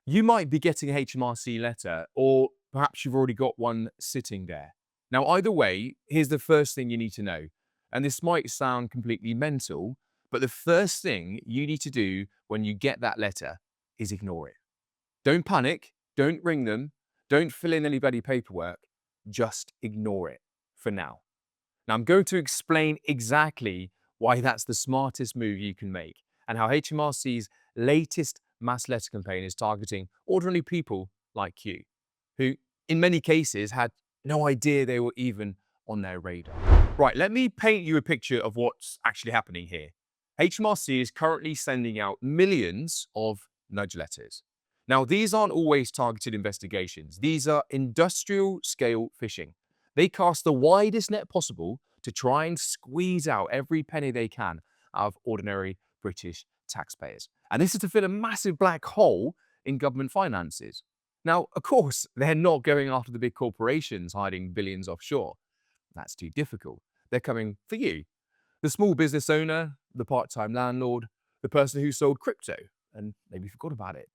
You might be getting a HMRC letter, or perhaps you've already got one sitting there. Now, either way, here's the first thing you need to know. And this might sound completely mental, but the first thing you need to do when you get that letter is ignore it. Don't panic, don't ring them, don't fill in any bloody paperwork, just ignore it for now. Now, I'm going to explain exactly why that's the smartest move you can make and how HMRC's latest mass letter campaign is targeting ordinary people like you, who in many cases had no idea they were even on their radar. Right, let me paint you a picture of what's actually happening here. HMRC is currently sending out millions of nudge letters. Now, these aren't always targeted investigations. These are industrial scale phishing. They cast the widest net possible to try and squeeze out every penny they can out of ordinary British taxpayers. And this is to fill a massive black hole in government finances. Now, of course, they're not going after the big corporations hiding billions offshore. That's too difficult. They're coming for you, the small business owner, the part-time landlord, the person who sold crypto and maybe forgot about it,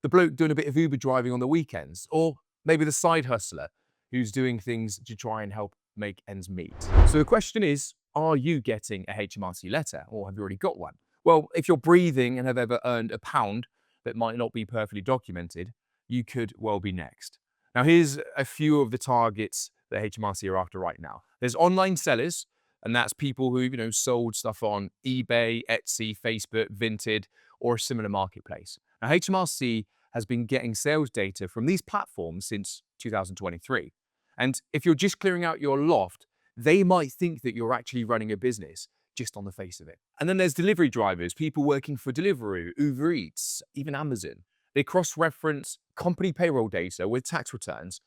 the bloke doing a bit of Uber driving on the weekends, or maybe the side hustler who's doing things to try and help make ends meet. So the question is, are you getting a HMRC letter, or have you already got one? Well, if you're breathing and have ever earned a pound that might not be perfectly documented, you could well be next. Now, here's a few of the targets that HMRC are after right now. There's online sellers, and that's people who, sold stuff on eBay, Etsy, Facebook, Vinted, or a similar marketplace. Now, HMRC has been getting sales data from these platforms since 2023. And if you're just clearing out your loft, they might think that you're actually running a business just on the face of it. And then there's delivery drivers, people working for Deliveroo, Uber Eats, even Amazon. They cross-reference company payroll data with tax returns.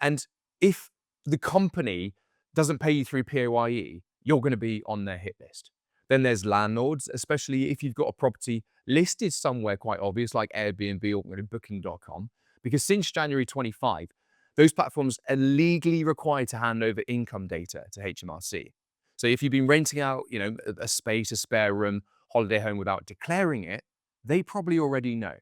And if the company doesn't pay you through PAYE, you're going to be on their hit list. Then there's landlords, especially if you've got a property listed somewhere quite obvious like Airbnb or Booking.com, because since January 25, those platforms are legally required to hand over income data to HMRC. So if you've been renting out, a space, a spare room, holiday home without declaring it, they probably already know.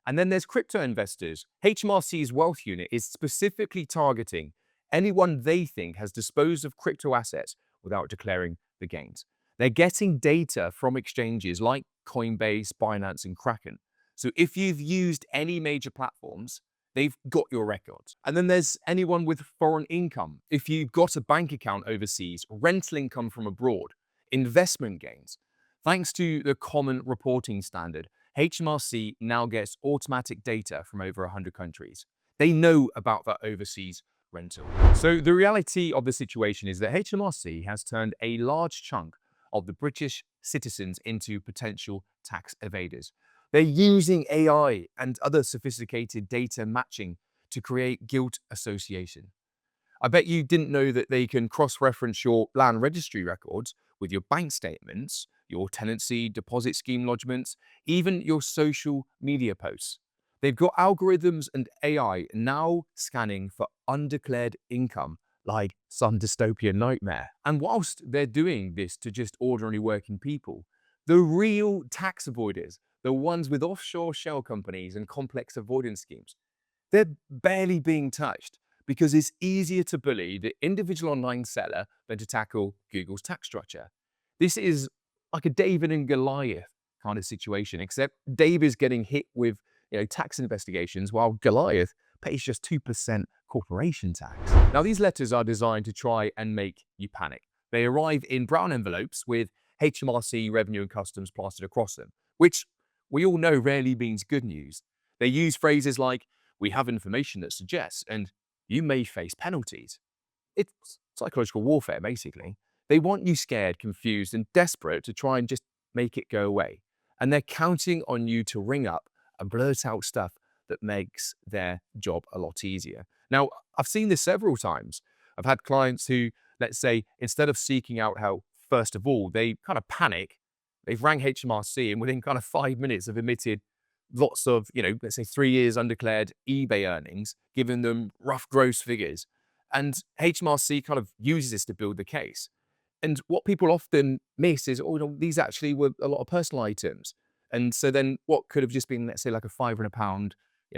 And then there's crypto investors. HMRC's wealth unit is specifically targeting anyone they think has disposed of crypto assets without declaring the gains. They're getting data from exchanges like Coinbase, Binance, and Kraken. So if you've used any major platforms, they've got your records. And then there's anyone with foreign income. If you've got a bank account overseas, rental income from abroad, investment gains. Thanks to the common reporting standard, HMRC now gets automatic data from over 100 countries. They know about that overseas rental. So the reality of the situation is that HMRC has turned a large chunk of the British citizens into potential tax evaders. They're using AI and other sophisticated data matching to create guilt association. I bet you didn't know that they can cross-reference your land registry records with your bank statements, your tenancy deposit scheme lodgements, even your social media posts. They've got algorithms and AI now scanning for undeclared income like some dystopian nightmare. And whilst they're doing this to just ordinary working people, the real tax avoiders, the ones with offshore shell companies and complex avoidance schemes, they're barely being touched because it's easier to bully the individual online seller than to tackle Google's tax structure. This is like a David and Goliath kind of situation, except Dave is getting hit with tax investigations while Goliath pays just 2% corporation tax. Now, these letters are designed to try and make you panic. They arrive in brown envelopes with HMRC Revenue and Customs plastered across them, which we all know rarely means good news. They use phrases like, "We have information that suggests," and "you may face penalties." It's psychological warfare, basically. They want you scared, confused, and desperate to try and just make it go away. And they're counting on you to ring up and blurt out stuff that makes their job a lot easier. Now, I've seen this several times. I've had clients who, let's say, instead of seeking out help, first of all, they kind of panic. They've rang HMRC and within kind of 5 minutes have emitted lots of, let's say 3 years undeclared eBay earnings, giving them rough gross figures. And HMRC kind of uses this to build the case. And what people often miss is, these actually were a lot of personal items. And so then what could have just been, let's say, like a £500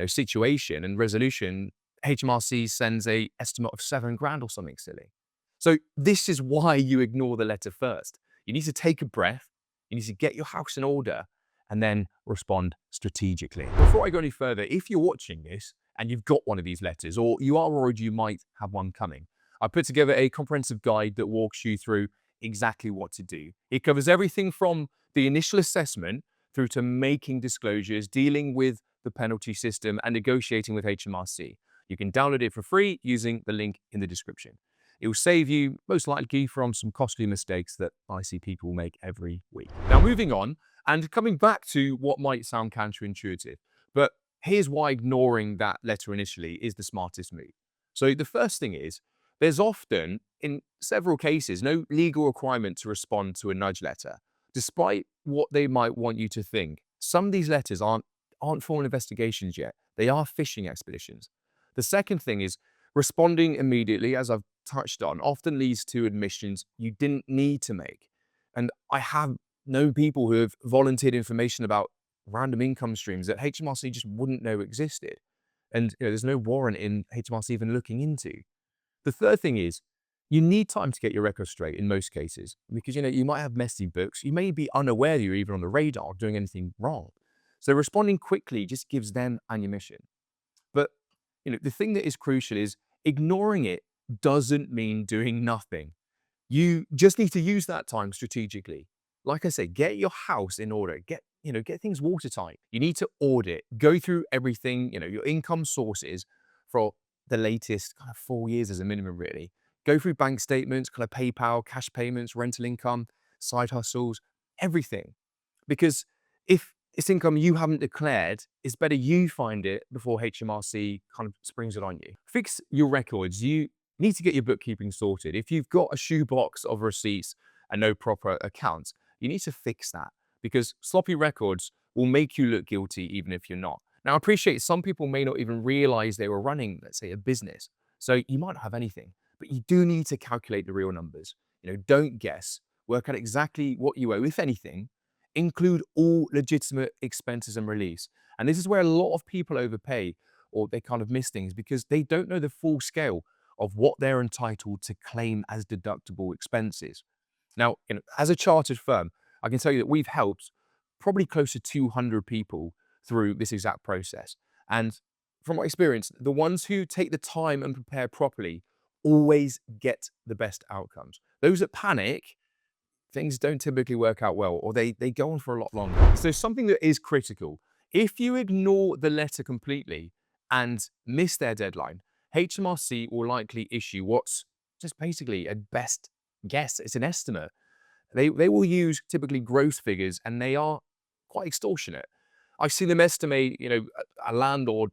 situation and resolution, HMRC sends a estimate of 7 grand or something silly. So this is why you ignore the letter first. You need to take a breath. You need to get your house in order and then respond strategically. Before I go any further, if you're watching this and you've got one of these letters, or you are worried you might have one coming, I put together a comprehensive guide that walks you through exactly what to do. It covers everything from the initial assessment through to making disclosures, dealing with the penalty system, and negotiating with HMRC. You can download it for free using the link in the description. It will save you, most likely, from some costly mistakes that I see people make every week. Now, moving on, and coming back to what might sound counterintuitive, but here's why ignoring that letter initially is the smartest move. So the first thing is, there's often, in several cases, no legal requirement to respond to a nudge letter, despite what they might want you to think. Some of these letters aren't formal investigations yet. They are fishing expeditions. The second thing is, responding immediately, as I've touched on, often leads to admissions you didn't need to make. And I have known people who have volunteered information about random income streams that HMRC just wouldn't know existed. And there's no warrant in HMRC even looking into. The third thing is, you need time to get your records straight in most cases, because you might have messy books. You may be unaware that you're even on the radar of doing anything wrong. So responding quickly just gives them ammunition. But the thing that is crucial is ignoring it doesn't mean doing nothing. You just need to use that time strategically. Like I said, get your house in order. Get things watertight. You need to audit, go through everything, your income sources for the latest kind of 4 years as a minimum, really. Go through bank statements, kind of PayPal, cash payments, rental income, side hustles, everything. Because if it's income you haven't declared, it's better you find it before HMRC kind of springs it on you. Fix your records. You need to get your bookkeeping sorted. If you've got a shoebox of receipts and no proper accounts, you need to fix that, because sloppy records will make you look guilty even if you're not. Now, I appreciate some people may not even realize they were running, let's say, a business. So you might not have anything, but you do need to calculate the real numbers. Don't guess. Work out exactly what you owe, if anything. Include all legitimate expenses and reliefs. And this is where a lot of people overpay, or they kind of miss things because they don't know the full scale of what they're entitled to claim as deductible expenses. Now, as a chartered firm, I can tell you that we've helped probably close to 200 people through this exact process. And from my experience, the ones who take the time and prepare properly always get the best outcomes. Those that panic, things don't typically work out well, or they go on for a lot longer. So something that is critical, if you ignore the letter completely and miss their deadline, HMRC will likely issue what's just basically a best guess. It's an estimate. They will use typically gross figures, and they are quite extortionate. I've seen them estimate, a landlord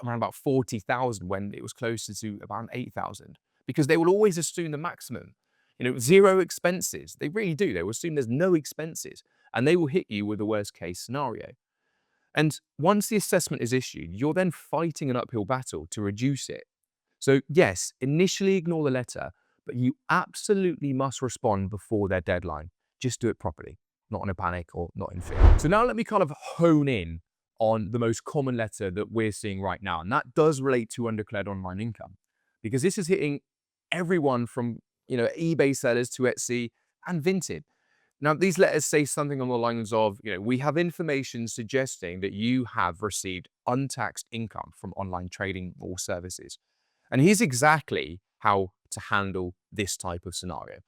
around about 40,000 when it was closer to about 8,000, because they will always assume the maximum. Zero expenses. They really do. They will assume there's no expenses, and they will hit you with the worst case scenario. And once the assessment is issued, you're then fighting an uphill battle to reduce it. So yes, initially ignore the letter, but you absolutely must respond before their deadline. Just do it properly, not in a panic or not in fear. So now let me kind of hone in on the most common letter that we're seeing right now. And that does relate to undeclared online income, because this is hitting everyone from eBay sellers to Etsy and Vinted. Now, these letters say something on the lines of, we have information suggesting that you have received untaxed income from online trading or services. And here's exactly how to handle this type of scenario.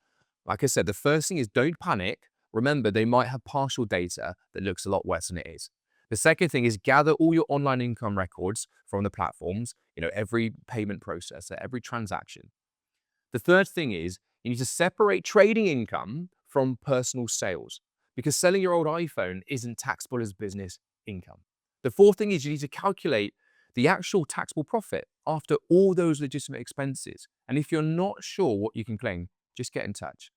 Like I said, the first thing is don't panic. Remember, they might have partial data that looks a lot worse than it is. The second thing is gather all your online income records from the platforms, every payment processor, every transaction. The third thing is you need to separate trading income from personal sales, because selling your old iPhone isn't taxable as business income. The fourth thing is you need to calculate the actual taxable profit after all those legitimate expenses. And if you're not sure what you can claim, just get in touch.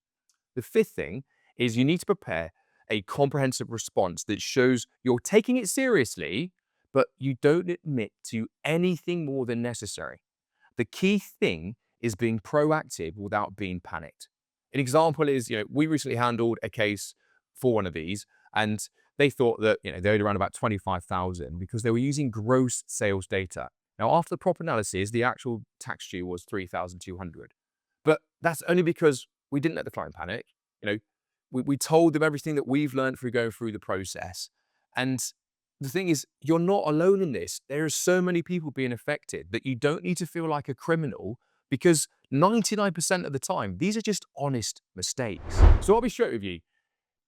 The fifth thing is you need to prepare a comprehensive response that shows you're taking it seriously, but you don't admit to anything more than necessary. The key thing is being proactive without being panicked. An example is, we recently handled a case for one of these, and They thought that they owed around about 25,000 because they were using gross sales data. Now, after the proper analysis, the actual tax due was 3,200. But that's only because we didn't let the client panic. You know, we told them everything that we've learned through going through the process. And the thing is, you're not alone in this. There are so many people being affected that you don't need to feel like a criminal, because 99% of the time, these are just honest mistakes. So I'll be straight with you.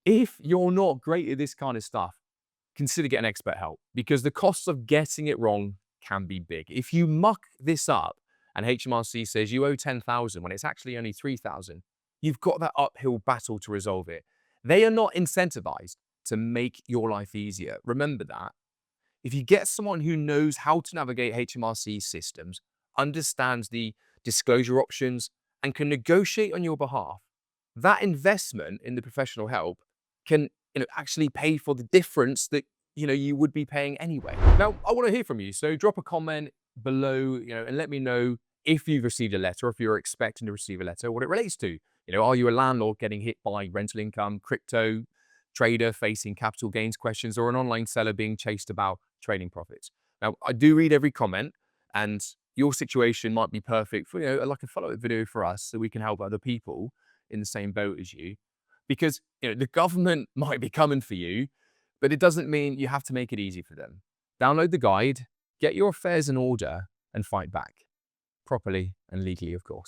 If you're not great at this kind of stuff, consider getting expert help, because the costs of getting it wrong can be big. If you muck this up and HMRC says you owe 10,000 when it's actually only 3,000, you've got that uphill battle to resolve it. They are not incentivized to make your life easier. Remember that. If you get someone who knows how to navigate HMRC systems, understands the disclosure options, and can negotiate on your behalf, that investment in the professional help can actually pay for the difference that you would be paying anyway. Now, I want to hear from you, so drop a comment below, and let me know if you've received a letter, or if you're expecting to receive a letter, what it relates to. Are you a landlord getting hit by rental income, crypto, trader facing capital gains questions, or an online seller being chased about trading profits? Now, I do read every comment, and your situation might be perfect for like a follow-up video for us, so we can help other people in the same boat as you. Because the government might be coming for you, but it doesn't mean you have to make it easy for them. Download the guide, get your affairs in order, and fight back. Properly and legally, of course.